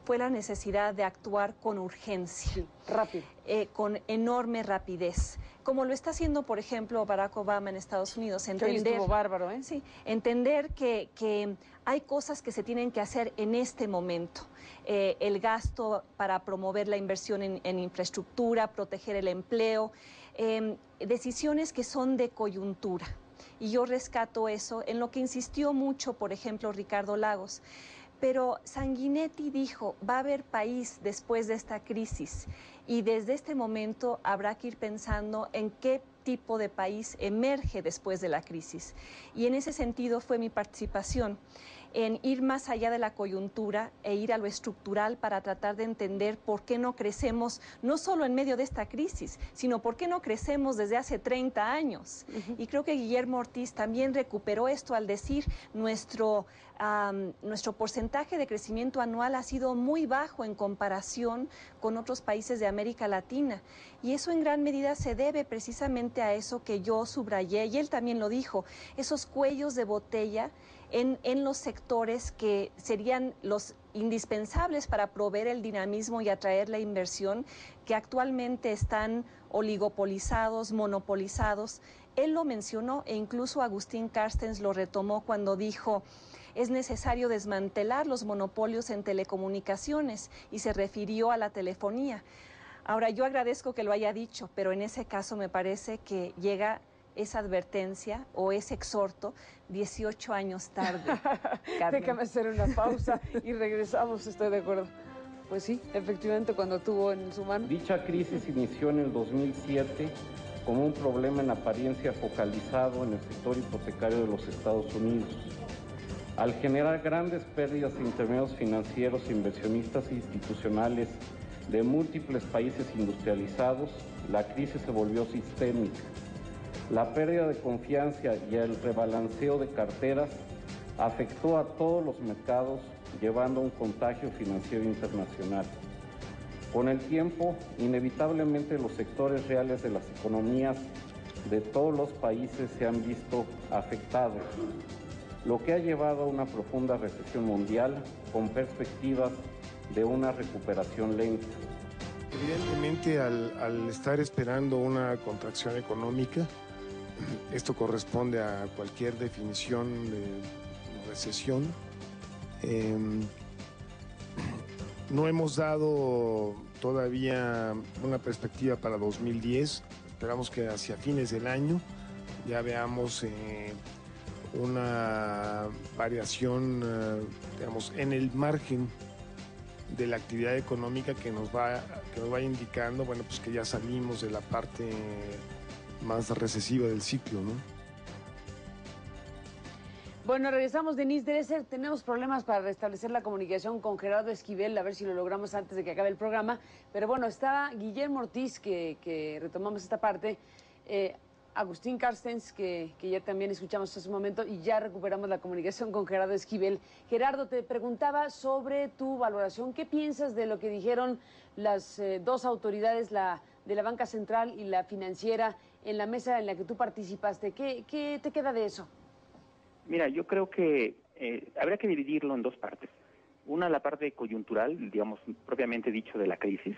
fue la necesidad de actuar con urgencia. Sí, rápido. Con enorme rapidez, como lo está haciendo, por ejemplo, Barack Obama en Estados Unidos. Entender, que hoy estuvo bárbaro, ¿eh? Sí, entender que hay cosas que se tienen que hacer en este momento. El gasto para promover la inversión en infraestructura, proteger el empleo, decisiones que son de coyuntura. Y yo rescato eso, en lo que insistió mucho, por ejemplo, Ricardo Lagos. Pero Sanguinetti dijo, va a haber país después de esta crisis y desde este momento habrá que ir pensando en qué tipo de país emerge después de la crisis. Y en ese sentido fue mi participación en ir más allá de la coyuntura e ir a lo estructural para tratar de entender por qué no crecemos, no solo en medio de esta crisis, sino por qué no crecemos desde hace 30 años. Y creo que Guillermo Ortiz también recuperó esto al decir nuestro porcentaje de crecimiento anual ha sido muy bajo en comparación con otros países de América Latina. Y eso en gran medida se debe precisamente a eso que yo subrayé, y él también lo dijo, esos cuellos de botella en los sectores que serían los indispensables para proveer el dinamismo y atraer la inversión, que actualmente están oligopolizados, monopolizados. Él lo mencionó e incluso Agustín Carstens lo retomó cuando dijo: es necesario desmantelar los monopolios en telecomunicaciones, y se refirió a la telefonía. Ahora, yo agradezco que lo haya dicho, pero en ese caso me parece que llega esa advertencia o ese exhorto 18 años tarde. Déjame hacer una pausa y regresamos, estoy de acuerdo. Pues sí, efectivamente, cuando tuvo en su mano. Dicha crisis inició en el 2007 como un problema en apariencia focalizado en el sector hipotecario de los Estados Unidos. Al generar grandes pérdidas de intermediarios financieros e inversionistas institucionales de múltiples países industrializados, la crisis se volvió sistémica. La pérdida de confianza y el rebalanceo de carteras afectó a todos los mercados, llevando a un contagio financiero internacional. Con el tiempo, inevitablemente los sectores reales de las economías de todos los países se han visto afectados, lo que ha llevado a una profunda recesión mundial con perspectivas de una recuperación lenta. Evidentemente, al estar esperando una contracción económica, esto corresponde a cualquier definición de recesión. No hemos dado todavía una perspectiva para 2010. Esperamos que hacia fines del año ya veamos una variación, digamos, en el margen de la actividad económica que nos va indicando, bueno, pues que ya salimos de la parte más recesiva del ciclo, ¿no? Bueno, regresamos, Denise Dresser. Tenemos problemas para restablecer la comunicación con Gerardo Esquivel, a ver si lo logramos antes de que acabe el programa. Pero bueno, está Guillermo Ortiz, que retomamos esta parte, Agustín Carstens, que ya también escuchamos hace un momento, y ya recuperamos la comunicación con Gerardo Esquivel. Gerardo, te preguntaba sobre tu valoración. ¿Qué piensas de lo que dijeron las dos autoridades, la de la banca central y la financiera, en la mesa en la que tú participaste? ¿Qué te queda de eso? Mira, yo creo que habría que dividirlo en dos partes. Una, la parte coyuntural, digamos, propiamente dicho, de la crisis,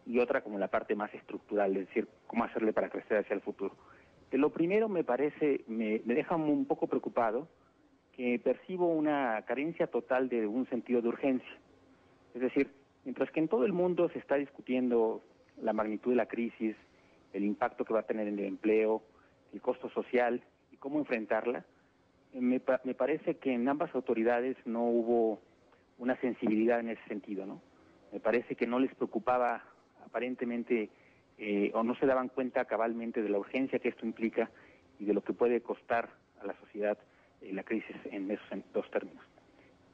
y otra como la parte más estructural, es decir, cómo hacerle para crecer hacia el futuro. De lo primero me deja un poco preocupado que percibo una carencia total de un sentido de urgencia. Es decir, mientras que en todo el mundo se está discutiendo la magnitud de la crisis, el impacto que va a tener en el empleo, el costo social y cómo enfrentarla, me parece que en ambas autoridades no hubo una sensibilidad en ese sentido, ¿no? Me parece que no les preocupaba aparentemente o no se daban cuenta cabalmente de la urgencia que esto implica y de lo que puede costar a la sociedad la crisis en esos dos términos.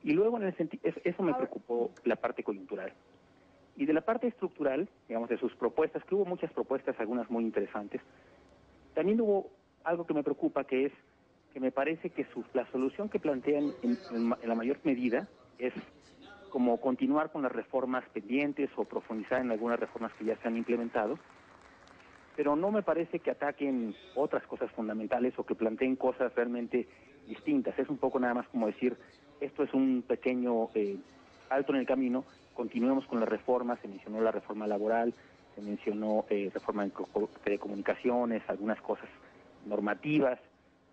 Y luego en el eso me preocupó, la parte coyuntural. Y de la parte estructural, digamos, de sus propuestas, que hubo muchas propuestas, algunas muy interesantes, también hubo algo que me preocupa, que es que me parece que la solución que plantean en la mayor medida es como continuar con las reformas pendientes o profundizar en algunas reformas que ya se han implementado, pero no me parece que ataquen otras cosas fundamentales o que planteen cosas realmente distintas. Es un poco nada más como decir, esto es un pequeño alto en el camino, continuemos con las reformas. Se mencionó la reforma laboral, se mencionó reforma de telecomunicaciones, algunas cosas normativas,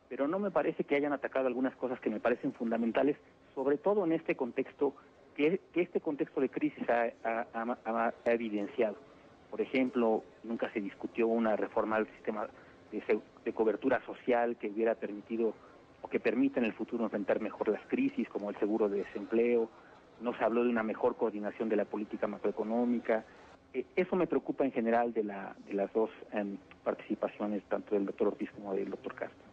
pero no me parece que hayan atacado algunas cosas que me parecen fundamentales, sobre todo en este contexto, que este contexto de crisis ha evidenciado. Por ejemplo, nunca se discutió una reforma al sistema de cobertura social que hubiera permitido o que permita en el futuro enfrentar mejor las crisis, como el seguro de desempleo. No se habló de una mejor coordinación de la política macroeconómica. Eso me preocupa en general de las dos participaciones, tanto del doctor Ortiz como del doctor Castro.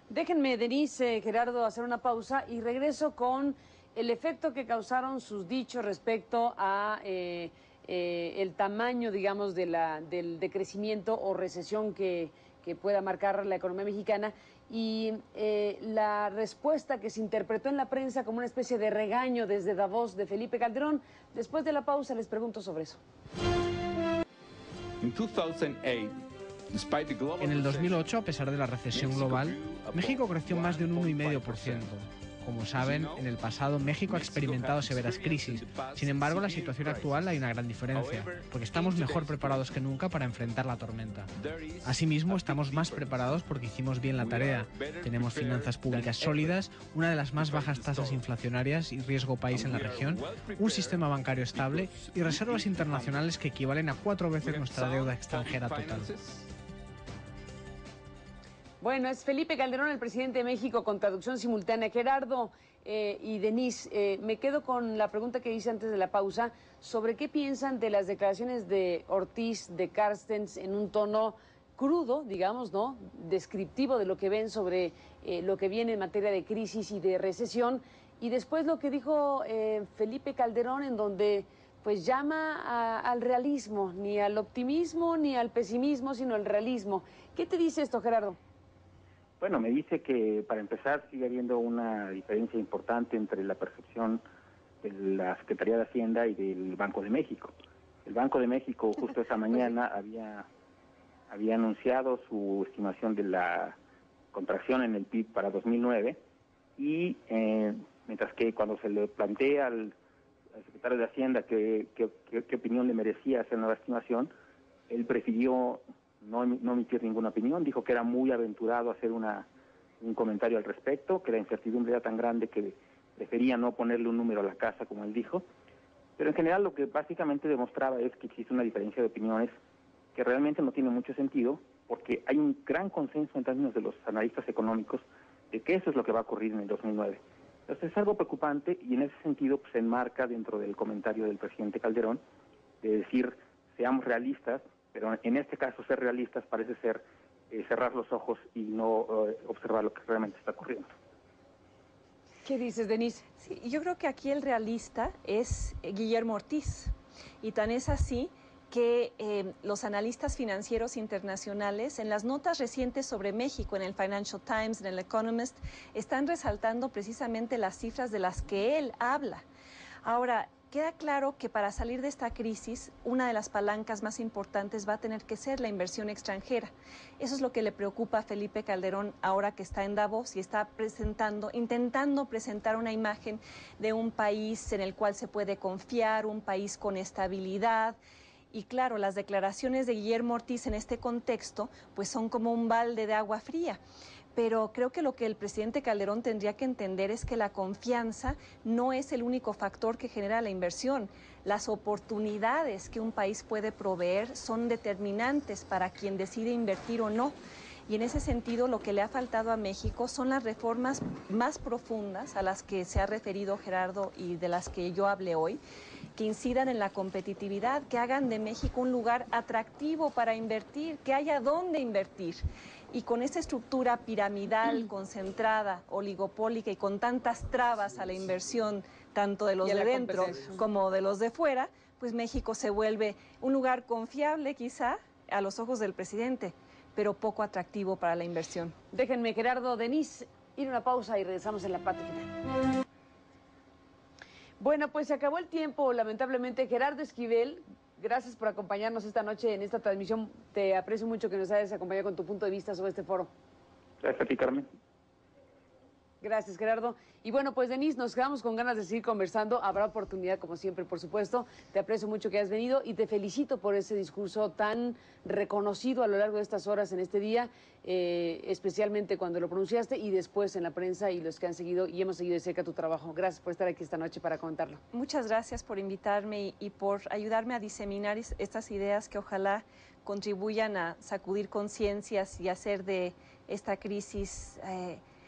Déjenme, Denise, Gerardo, hacer una pausa y regreso con el efecto que causaron sus dichos respecto a el tamaño, digamos, del decrecimiento o recesión que pueda marcar la economía mexicana y la respuesta que se interpretó en la prensa como una especie de regaño desde Davos de Felipe Calderón. Después de la pausa les pregunto sobre eso. En el 2008, a pesar de la recesión global, México creció más de un 1,5%. Como saben, en el pasado México ha experimentado severas crisis. Sin embargo, en la situación actual hay una gran diferencia, porque estamos mejor preparados que nunca para enfrentar la tormenta. Asimismo, estamos más preparados porque hicimos bien la tarea. Tenemos finanzas públicas sólidas, una de las más bajas tasas inflacionarias y riesgo país en la región, un sistema bancario estable y reservas internacionales que equivalen a 4 veces nuestra deuda extranjera total. Bueno, es Felipe Calderón, el presidente de México, con traducción simultánea. Gerardo y Denise, me quedo con la pregunta que hice antes de la pausa sobre qué piensan de las declaraciones de Ortiz, de Carstens, en un tono crudo, digamos, ¿no?, descriptivo de lo que ven sobre lo que viene en materia de crisis y de recesión. Y después lo que dijo Felipe Calderón, en donde pues llama al realismo, ni al optimismo ni al pesimismo, sino al realismo. ¿Qué te dice esto, Gerardo? Bueno, me dice que, para empezar, sigue habiendo una diferencia importante entre la percepción de la Secretaría de Hacienda y del Banco de México. El Banco de México justo esta mañana había anunciado su estimación de la contracción en el PIB para 2009 y mientras que cuando se le plantea al secretario de Hacienda qué opinión le merecía hacer nueva estimación, él prefirió no emitir ninguna opinión, dijo que era muy aventurado hacer un comentario al respecto, que la incertidumbre era tan grande que prefería no ponerle un número a la casa, como él dijo. Pero en general lo que básicamente demostraba es que existe una diferencia de opiniones que realmente no tiene mucho sentido, porque hay un gran consenso en términos de los analistas económicos de que eso es lo que va a ocurrir en el 2009. Entonces es algo preocupante y en ese sentido pues, se enmarca dentro del comentario del presidente Calderón de decir, seamos realistas, pero en este caso ser realistas parece ser cerrar los ojos y no observar lo que realmente está ocurriendo. ¿Qué dices, Denise? Sí, yo creo que aquí el realista es Guillermo Ortiz, y tan es así que los analistas financieros internacionales en las notas recientes sobre México, en el Financial Times, en el Economist, están resaltando precisamente las cifras de las que él habla. Ahora, queda claro que para salir de esta crisis, una de las palancas más importantes va a tener que ser la inversión extranjera. Eso es lo que le preocupa a Felipe Calderón ahora que está en Davos y está intentando presentar una imagen de un país en el cual se puede confiar, un país con estabilidad. Y claro, las declaraciones de Guillermo Ortiz en este contexto pues son como un balde de agua fría. Pero creo que lo que el presidente Calderón tendría que entender es que la confianza no es el único factor que genera la inversión. Las oportunidades que un país puede proveer son determinantes para quien decide invertir o no. Y en ese sentido, lo que le ha faltado a México son las reformas más profundas a las que se ha referido Gerardo y de las que yo hablé hoy, que incidan en la competitividad, que hagan de México un lugar atractivo para invertir, que haya dónde invertir. Y con esta estructura piramidal, concentrada, oligopólica y con tantas trabas a la inversión, tanto de los de dentro como de los de fuera, pues México se vuelve un lugar confiable quizá a los ojos del presidente, pero poco atractivo para la inversión. Déjenme, Gerardo, Denise, ir a una pausa y regresamos en la parte final. Bueno, pues se acabó el tiempo, lamentablemente. Gerardo Esquivel, gracias por acompañarnos esta noche en esta transmisión. Te aprecio mucho que nos hayas acompañado con tu punto de vista sobre este foro. Gracias a ti, Carmen. Gracias, Gerardo. Y bueno, pues Denise, nos quedamos con ganas de seguir conversando. Habrá oportunidad, como siempre, por supuesto. Te aprecio mucho que hayas venido y te felicito por ese discurso tan reconocido a lo largo de estas horas en este día, especialmente cuando lo pronunciaste y después en la prensa y los que han seguido y hemos seguido de cerca tu trabajo. Gracias por estar aquí esta noche para comentarlo. Muchas gracias por invitarme y por ayudarme a diseminar estas ideas que ojalá contribuyan a sacudir conciencias y hacer de esta crisis...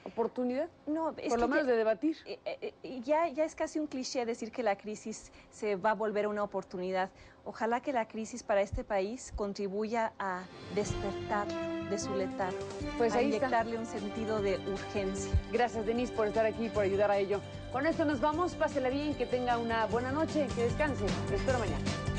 ¿Oportunidad? No, por lo menos de debatir. Ya es casi un cliché decir que la crisis se va a volver una oportunidad. Ojalá que la crisis para este país contribuya a despertarlo de su letargo, pues a inyectarle un sentido de urgencia. Gracias, Denise, por estar aquí y por ayudar a ello. Con esto nos vamos. Pásela bien, que tenga una buena noche, que descanse. Te espero mañana.